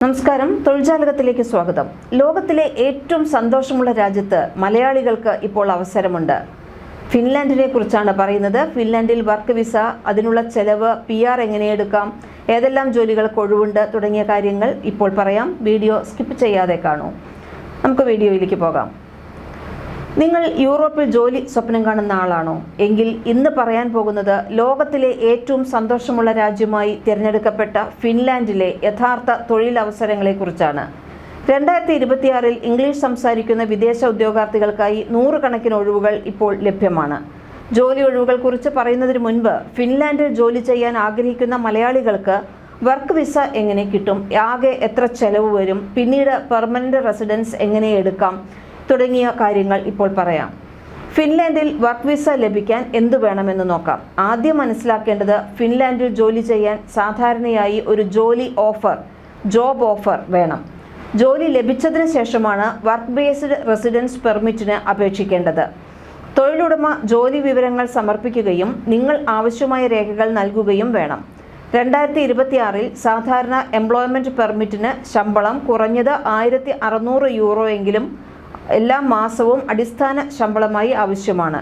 നമസ്കാരം, തൊഴിൽജാലകത്തിലേക്ക് സ്വാഗതം. ലോകത്തിലെ ഏറ്റവും സന്തോഷമുള്ള രാജ്യത്ത് മലയാളികൾക്ക് ഇപ്പോൾ അവസരമുണ്ട്. ഫിൻലാൻഡിനെ കുറിച്ചാണ് പറയുന്നത്. ഫിൻലാൻഡിൽ വർക്ക് വിസ, അതിനുള്ള ചെലവ്, PR എങ്ങനെ എടുക്കാം, ഏതെല്ലാം ജോലികൾക്ക് ഒഴിവുണ്ട് തുടങ്ങിയ കാര്യങ്ങൾ ഇപ്പോൾ പറയാം. വീഡിയോ സ്കിപ്പ് ചെയ്യാതെ കാണൂ. നമുക്ക് വീഡിയോയിലേക്ക് പോകാം. നിങ്ങൾ യൂറോപ്പിൽ ജോലി സ്വപ്നം കാണുന്ന ആളാണോ? എങ്കിൽ ഇന്ന് പറയാൻ പോകുന്നത് ലോകത്തിലെ ഏറ്റവും സന്തോഷമുള്ള രാജ്യമായി തിരഞ്ഞെടുക്കപ്പെട്ട ഫിൻലാൻഡിലെ യഥാർത്ഥ തൊഴിലവസരങ്ങളെക്കുറിച്ചാണ്. 2026 ഇംഗ്ലീഷ് സംസാരിക്കുന്ന വിദേശ ഉദ്യോഗാർത്ഥികൾക്കായി 100 കണക്കിന് ഒഴിവുകൾ ഇപ്പോൾ ലഭ്യമാണ്. ജോലി ഒഴിവുകൾ കുറിച്ച് പറയുന്നതിന് മുൻപ് ഫിൻലാൻഡിൽ ജോലി ചെയ്യാൻ ആഗ്രഹിക്കുന്ന മലയാളികൾക്ക് വർക്ക് വിസ എങ്ങനെ കിട്ടും, ആകെ എത്ര ചെലവ് വരും, പിന്നീട് പെർമനന്റ് റെസിഡൻസ് എങ്ങനെ എടുക്കാം തുടങ്ങിയ കാര്യങ്ങൾ ഇപ്പോൾ പറയാം. ഫിൻലാൻഡിൽ വർക്ക് വിസ ലഭിക്കാൻ എന്തു വേണമെന്ന് നോക്കാം. ആദ്യം മനസ്സിലാക്കേണ്ടത് ഫിൻലാൻഡിൽ ജോലി ചെയ്യാൻ സാധാരണയായി ഒരു ജോബ് ഓഫർ വേണം. ജോലി ലഭിച്ചതിന് ശേഷമാണ് വർക്ക് ബേസ്ഡ് റെസിഡൻസ് പെർമിറ്റിന് അപേക്ഷിക്കേണ്ടത്. തൊഴിലുടമ ജോലി വിവരങ്ങൾ സമർപ്പിക്കുകയും നിങ്ങൾ ആവശ്യമായ രേഖകൾ നൽകുകയും വേണം. 2026 സാധാരണ എംപ്ലോയ്മെന്റ് പെർമിറ്റിന് ശമ്പളം കുറഞ്ഞത് 1600 യൂറോ എങ്കിലും എല്ലാ മാസവും അടിസ്ഥാന ശമ്പളമായി ആവശ്യമാണ്.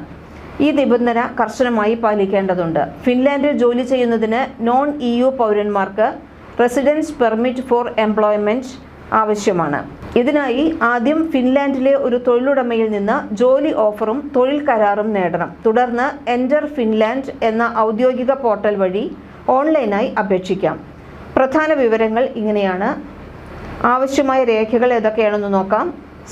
ഈ നിബന്ധന കർശനമായി പാലിക്കേണ്ടതുണ്ട്. ഫിൻലാൻഡിൽ ജോലി ചെയ്യുന്നതിന് non-EU പൗരന്മാർക്ക് റെസിഡൻസ് പെർമിറ്റ് ഫോർ എംപ്ലോയ്മെന്റ് ആവശ്യമാണ്. ഇതിനായി ആദ്യം ഫിൻലാൻഡിലെ ഒരു തൊഴിലുടമയിൽ നിന്ന് ജോലി ഓഫറും തൊഴിൽ കരാറും നേടണം. തുടർന്ന് എൻ്റർ ഫിൻലാൻഡ് എന്ന ഔദ്യോഗിക പോർട്ടൽ വഴി ഓൺലൈനായി അപേക്ഷിക്കാം. പ്രധാന വിവരങ്ങൾ ഇങ്ങനെയാണ്. ആവശ്യമായ രേഖകൾ ഏതൊക്കെയാണെന്ന് നോക്കാം.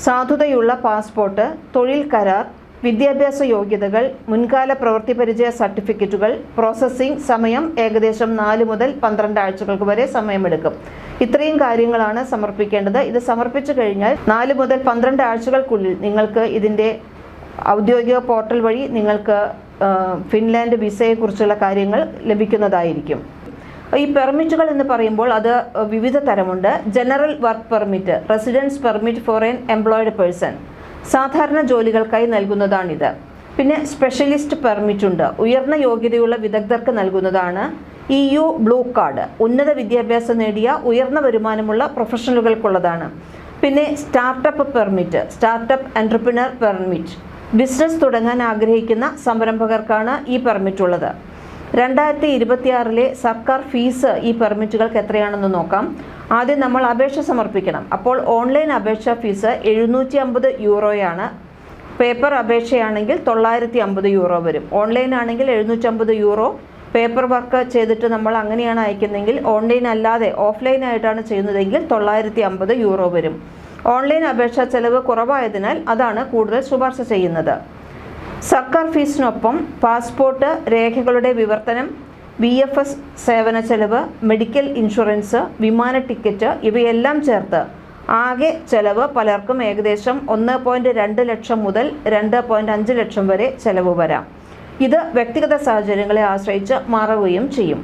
സാധുതയുള്ള പാസ്പോർട്ട്, തൊഴിൽ കരാർ, വിദ്യാഭ്യാസ യോഗ്യതകൾ, മുൻകാല പ്രവൃത്തി പരിചയ സർട്ടിഫിക്കറ്റുകൾ. പ്രോസസ്സിംഗ് സമയം ഏകദേശം 4 മുതൽ 12 ആഴ്ചകൾക്ക് വരെ സമയമെടുക്കും. ഇത്രയും കാര്യങ്ങളാണ് സമർപ്പിക്കേണ്ടത്. ഇത് സമർപ്പിച്ചു കഴിഞ്ഞാൽ 4 മുതൽ 12 ആഴ്ചകൾക്കുള്ളിൽ നിങ്ങൾക്ക് ഇതിൻ്റെ ഔദ്യോഗിക പോർട്ടൽ വഴി നിങ്ങൾക്ക് ഫിൻലാൻഡ് വിസയെക്കുറിച്ചുള്ള കാര്യങ്ങൾ ലഭിക്കുന്നതായിരിക്കും. ഈ പെർമിറ്റുകൾ എന്ന് പറയുമ്പോൾ അത് വിവിധ തരമുണ്ട്. General work permit, residence permit for an employed person, സാധാരണ ജോലികൾക്കായി നൽകുന്നതാണിത്. പിന്നെ സ്പെഷ്യലിസ്റ്റ് പെർമിറ്റ് ഉണ്ട്, ഉയർന്ന യോഗ്യതയുള്ള വിദഗ്ധർക്ക് നൽകുന്നതാണ്. EU ബ്ലൂ കാർഡ്, ഉന്നത വിദ്യാഭ്യാസം നേടിയ ഉയർന്ന വരുമാനമുള്ള പ്രൊഫഷണലുകൾക്കുള്ളതാണ്. പിന്നെ startup permit, startup entrepreneur permit, business തുടങ്ങാൻ ആഗ്രഹിക്കുന്ന സംരംഭകർക്കാണ് ഈ പെർമിറ്റ് ഉള്ളത്. 2026 സർക്കാർ ഫീസ് ഈ പെർമിറ്റുകൾക്ക് എത്രയാണെന്ന് നോക്കാം. ആദ്യം നമ്മൾ അപേക്ഷ സമർപ്പിക്കണം. അപ്പോൾ ഓൺലൈൻ അപേക്ഷാ ഫീസ് 750 യൂറോയാണ്. പേപ്പർ അപേക്ഷയാണെങ്കിൽ 950 യൂറോ വരും. ഓൺലൈൻ ആണെങ്കിൽ 750 യൂറോ. പേപ്പർ വർക്ക് ചെയ്തിട്ട് നമ്മൾ അങ്ങനെയാണ് അയക്കുന്നതെങ്കിൽ, ഓൺലൈൻ അല്ലാതെ ഓഫ്ലൈനായിട്ടാണ് ചെയ്യുന്നതെങ്കിൽ 950 യൂറോ വരും. ഓൺലൈൻ അപേക്ഷാ ചെലവ് കുറവായതിനാൽ അതാണ് കൂടുതൽ ശുപാർശ ചെയ്യുന്നത്. സർക്കാർ ഫീസിനൊപ്പം പാസ്പോർട്ട്, രേഖകളുടെ വിവർത്തനം, VFS സേവന ചെലവ്, മെഡിക്കൽ ഇൻഷുറൻസ്, വിമാന ടിക്കറ്റ് ഇവയെല്ലാം ചേർത്ത് ആകെ ചെലവ് പലർക്കും ഏകദേശം 1.2 ലക്ഷം മുതൽ 2.5 ലക്ഷം വരെ ചെലവ് വരാം. ഇത് വ്യക്തിഗത സാഹചര്യങ്ങളെ ആശ്രയിച്ച് മാറുകയും ചെയ്യും.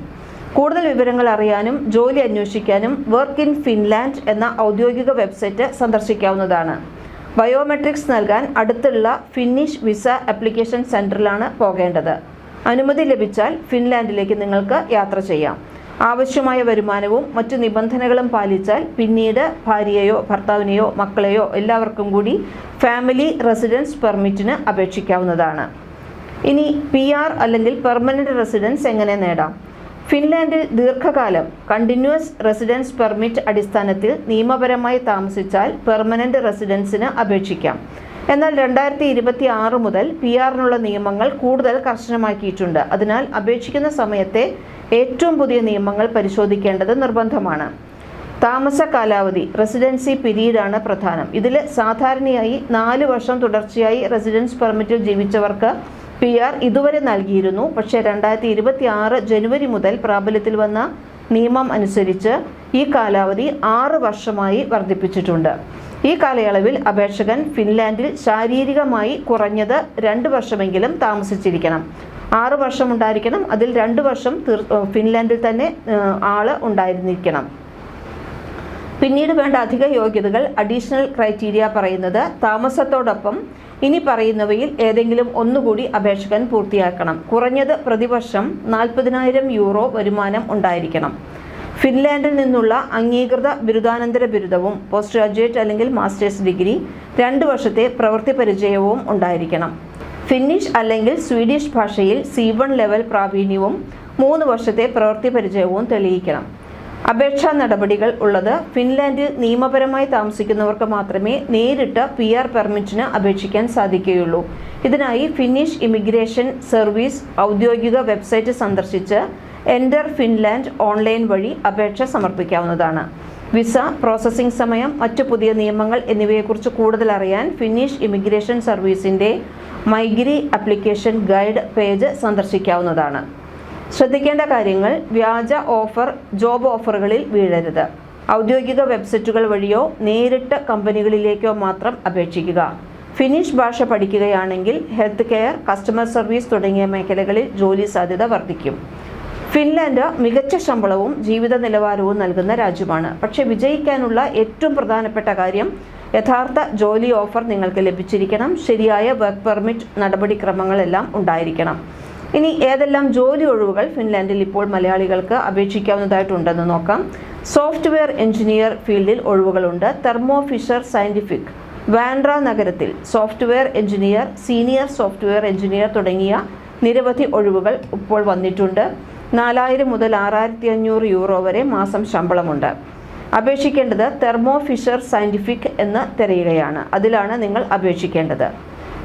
കൂടുതൽ വിവരങ്ങൾ അറിയാനും ജോലി അന്വേഷിക്കാനും വർക്ക് ഇൻ ഫിൻലാൻഡ് എന്ന ഔദ്യോഗിക വെബ്സൈറ്റ് സന്ദർശിക്കാവുന്നതാണ്. ബയോമെട്രിക്സ് നൽകാൻ അടുത്തുള്ള ഫിന്നിഷ് വിസ ആപ്ലിക്കേഷൻ സെൻറ്ററിലാണ് പോകേണ്ടത്. അനുമതി ലഭിച്ചാൽ ഫിൻലാൻഡിലേക്ക് നിങ്ങൾക്ക് യാത്ര ചെയ്യാം. ആവശ്യമായ വരുമാനവും മറ്റു നിബന്ധനകളും പാലിച്ചാൽ പിന്നീട് ഭാര്യയെയോ ഭർത്താവിനെയോ മക്കളെയോ എല്ലാവർക്കും കൂടി ഫാമിലി റെസിഡൻസ് പെർമിറ്റിന് അപേക്ഷിക്കാവുന്നതാണ്. ഇനി PR അല്ലെങ്കിൽ പെർമനന്റ് റെസിഡൻസ് എങ്ങനെ നേടാം? ഫിൻലാൻഡിൽ ദീർഘകാലം കണ്ടിന്യൂസ് റെസിഡൻസ് പെർമിറ്റ് അടിസ്ഥാനത്തിൽ നിയമപരമായി താമസിച്ചാൽ പെർമനന്റ് റെസിഡൻസിന് അപേക്ഷിക്കാം. എന്നാൽ 2026 മുതൽ PR-നുള്ള നിയമങ്ങൾ കൂടുതൽ കർശനമാക്കിയിട്ടുണ്ട്. അതിനാൽ അപേക്ഷിക്കുന്ന സമയത്തെ ഏറ്റവും പുതിയ നിയമങ്ങൾ പരിശോധിക്കേണ്ടത് നിർബന്ധമാണ്. താമസ കാലാവധി, റെസിഡൻസി പീരീഡാണ് പ്രധാനം. ഇതിൽ സാധാരണയായി 4 വർഷം തുടർച്ചയായി റെസിഡൻസ് പെർമിറ്റിൽ ജീവിച്ചവർക്ക് PR ഇതുവരെ നൽകിയിരുന്നു. പക്ഷേ 2026 ജനുവരി മുതൽ പ്രാബല്യത്തിൽ വന്ന നിയമം അനുസരിച്ച് ഈ കാലാവധി 6 വർഷമായി വർദ്ധിപ്പിച്ചിട്ടുണ്ട്. ഈ കാലയളവിൽ അപേക്ഷകൻ ഫിൻലാൻഡിൽ ശാരീരികമായി കുറഞ്ഞത് 2 വർഷമെങ്കിലും താമസിച്ചിരിക്കണം. 6 വർഷം ഉണ്ടായിരിക്കണം. അതിൽ 2 വർഷം ഫിൻലാൻഡിൽ തന്നെ ആള് ഉണ്ടായിരിക്കണം. പിന്നീട് വേണ്ട അധിക യോഗ്യതകൾ, അഡീഷണൽ ക്രൈറ്റീരിയ പറയുന്നത് താമസത്തോടൊപ്പം ഇനി പറയുന്നവയിൽ ഏതെങ്കിലും ഒന്നുകൂടി അപേക്ഷകൻ പൂർത്തിയാക്കണം. കുറഞ്ഞത് പ്രതിവർഷം 40,000 യൂറോ വരുമാനം ഉണ്ടായിരിക്കണം. ഫിൻലാൻഡിൽ നിന്നുള്ള അംഗീകൃത ബിരുദാനന്തര ബിരുദവും പോസ്റ്റ് ഗ്രാജുവേറ്റ് അല്ലെങ്കിൽ മാസ്റ്റേഴ്സ് ഡിഗ്രി 2 വർഷത്തെ പ്രവൃത്തി പരിചയവും ഉണ്ടായിരിക്കണം. ഫിന്നിഷ് അല്ലെങ്കിൽ സ്വീഡിഷ് ഭാഷയിൽ C1 ലെവൽ പ്രാവീണ്യവും 3 വർഷത്തെ പ്രവൃത്തി പരിചയവും തെളിയിക്കണം. അപേക്ഷാ നടപടികൾ ഉള്ളത് ഫിൻലാൻഡിൽ നിയമപരമായി താമസിക്കുന്നവർക്ക് മാത്രമേ നേരിട്ട് PR പെർമിറ്റിന് അപേക്ഷിക്കാൻ സാധിക്കുകയുള്ളൂ. ഇതിനായി ഫിന്നിഷ് ഇമിഗ്രേഷൻ സർവീസ് ഔദ്യോഗിക വെബ്സൈറ്റ് സന്ദർശിച്ച് എൻ്റർ ഫിൻലാൻഡ് ഓൺലൈൻ വഴി അപേക്ഷ സമർപ്പിക്കാവുന്നതാണ്. വിസ, പ്രോസസ്സിംഗ് സമയം, മറ്റു പുതിയ നിയമങ്ങൾ എന്നിവയെക്കുറിച്ച് കൂടുതൽ അറിയാൻ ഫിന്നിഷ് ഇമിഗ്രേഷൻ സർവീസിൻ്റെ മൈഗ്രി ആപ്ലിക്കേഷൻ ഗൈഡ് പേജ് സന്ദർശിക്കാവുന്നതാണ്. ശ്രദ്ധിക്കേണ്ട കാര്യങ്ങൾ: വ്യാജ ജോബ് ഓഫറുകളിൽ വീഴരുത്. ഔദ്യോഗിക വെബ്സൈറ്റുകൾ വഴിയോ നേരിട്ട് കമ്പനികളിലേക്കോ മാത്രം അപേക്ഷിക്കുക. ഫിന്നിഷ് ഭാഷ പഠിക്കുകയാണെങ്കിൽ ഹെൽത്ത് കെയർ, കസ്റ്റമർ സർവീസ് തുടങ്ങിയ മേഖലകളിൽ ജോലി സാധ്യത വർദ്ധിക്കും. ഫിൻലാൻഡ് മികച്ച ശമ്പളവും ജീവിത നിലവാരവും നൽകുന്ന രാജ്യമാണ്. പക്ഷേ വിജയിക്കാനുള്ള ഏറ്റവും പ്രധാനപ്പെട്ട കാര്യം യഥാർത്ഥ ജോലി ഓഫർ നിങ്ങൾക്ക് ലഭിച്ചിരിക്കണം. ശരിയായ വർക്ക് പെർമിറ്റ് നടപടിക്രമങ്ങളെല്ലാം ഉണ്ടായിരിക്കണം. ഇനി ഏതെല്ലാം ജോലി ഒഴിവുകൾ ഫിൻലാൻഡിൽ ഇപ്പോൾ മലയാളികൾക്ക് അപേക്ഷിക്കാവുന്നതായിട്ടുണ്ടെന്ന് നോക്കാം. സോഫ്റ്റ്വെയർ എഞ്ചിനീയർ ഫീൽഡിൽ ഒഴിവുകളുണ്ട്. തെർമോ ഫിഷർ സയൻറ്റിഫിക് വാൻഡ്ര നഗരത്തിൽ software engineer, senior software engineer തുടങ്ങിയ നിരവധി ഒഴിവുകൾ ഇപ്പോൾ വന്നിട്ടുണ്ട്. 4000 മുതൽ 6500 യൂറോ വരെ മാസം ശമ്പളമുണ്ട്. അപേക്ഷിക്കേണ്ടത് തെർമോ ഫിഷർ സയൻറ്റിഫിക് എന്ന് തിരയുകയാണ്. അതിലാണ് നിങ്ങൾ അപേക്ഷിക്കേണ്ടത്.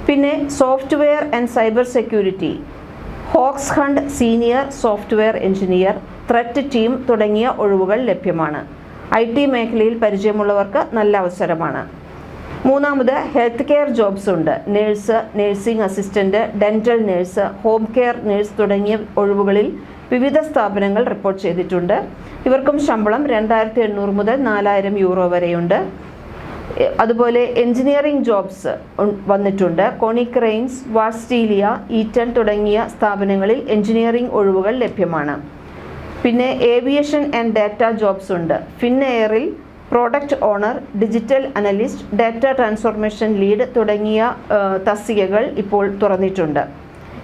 പിന്നെ software and cyber security, hoax hunt senior software engineer, threat team തുടങ്ങിയ ഒഴിവുകൾ ലഭ്യമാണ്. IT മേഖലയിൽ പരിചയമുള്ളവർക്ക് നല്ല അവസരമാണ്. മൂന്നാമത് ഹെൽത്ത് കെയർ ജോബ്സ് ഉണ്ട്. Nurse, nursing assistant, dental nurse, home care nurse തുടങ്ങിയ ഒഴിവുകളിൽ വിവിധ സ്ഥാപനങ്ങൾ റിപ്പോർട്ട് ചെയ്തിട്ടുണ്ട്. ഇവർക്കും ശമ്പളം 2800 മുതൽ 4000 യൂറോ വരെയുണ്ട്. അതുപോലെ എഞ്ചിനീയറിംഗ് ജോബ്സ് വന്നിട്ടുണ്ട്. കോണിക്രെയിൻസ്, വാസ്റ്റീലിയ, ഈറ്റൺ തുടങ്ങിയ സ്ഥാപനങ്ങളിൽ എഞ്ചിനീയറിംഗ് ഒഴിവുകൾ ലഭ്യമാണ്. പിന്നെ ഏവിയേഷൻ ആൻഡ് ഡാറ്റ ജോബ്സ് ഉണ്ട്. ഫിൻഎയറിൽ product owner, digital analyst, data transformation lead തുടങ്ങിയ തസ്തികകൾ ഇപ്പോൾ തുറന്നിട്ടുണ്ട്.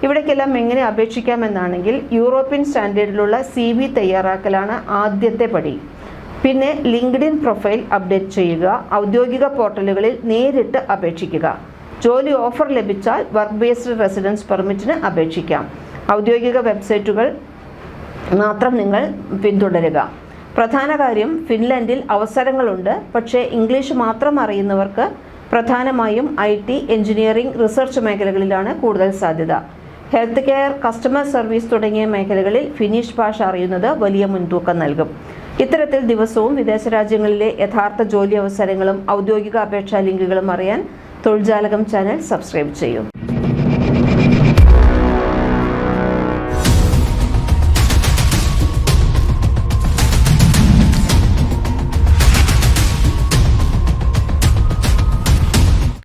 ഇവിടേക്കെല്ലാം എങ്ങനെ അപേക്ഷിക്കാമെന്നാണെങ്കിൽ യൂറോപ്യൻ സ്റ്റാൻഡേർഡിലുള്ള CV തയ്യാറാക്കലാണ് ആദ്യത്തെ പടി. പിന്നെ ലിങ്ക്ഡിൻ പ്രൊഫൈൽ അപ്ഡേറ്റ് ചെയ്യുക. ഔദ്യോഗിക പോർട്ടലുകളിൽ നേരിട്ട് അപേക്ഷിക്കുക. ജോലി ഓഫർ ലഭിച്ചാൽ വർക്ക് ബേസ്ഡ് റെസിഡൻസ് പെർമിറ്റിന് അപേക്ഷിക്കാം. ഔദ്യോഗിക വെബ്സൈറ്റുകൾ മാത്രം നിങ്ങൾ പിന്തുടരുക. പ്രധാന കാര്യം, ഫിൻലാൻഡിൽ അവസരങ്ങളുണ്ട്. പക്ഷേ ഇംഗ്ലീഷ് മാത്രം അറിയുന്നവർക്ക് പ്രധാനമായും IT, എഞ്ചിനീയറിംഗ്, റിസർച്ച് മേഖലകളിലാണ് കൂടുതൽ സാധ്യത. ഹെൽത്ത് കെയർ, കസ്റ്റമർ സർവീസ് തുടങ്ങിയ മേഖലകളിൽ ഫിന്നിഷ് ഭാഷ അറിയുന്നത് വലിയ മുൻതൂക്കം നൽകും. ഇത്തരത്തിൽ ദിവസവും വിദേശ രാജ്യങ്ങളിലെ യഥാർത്ഥ ജോലി അവസരങ്ങളും ഔദ്യോഗിക അപേക്ഷാ ലിങ്കുകളും അറിയാൻ തൊഴിൽജാലകം ചാനൽ സബ്സ്ക്രൈബ് ചെയ്യൂ.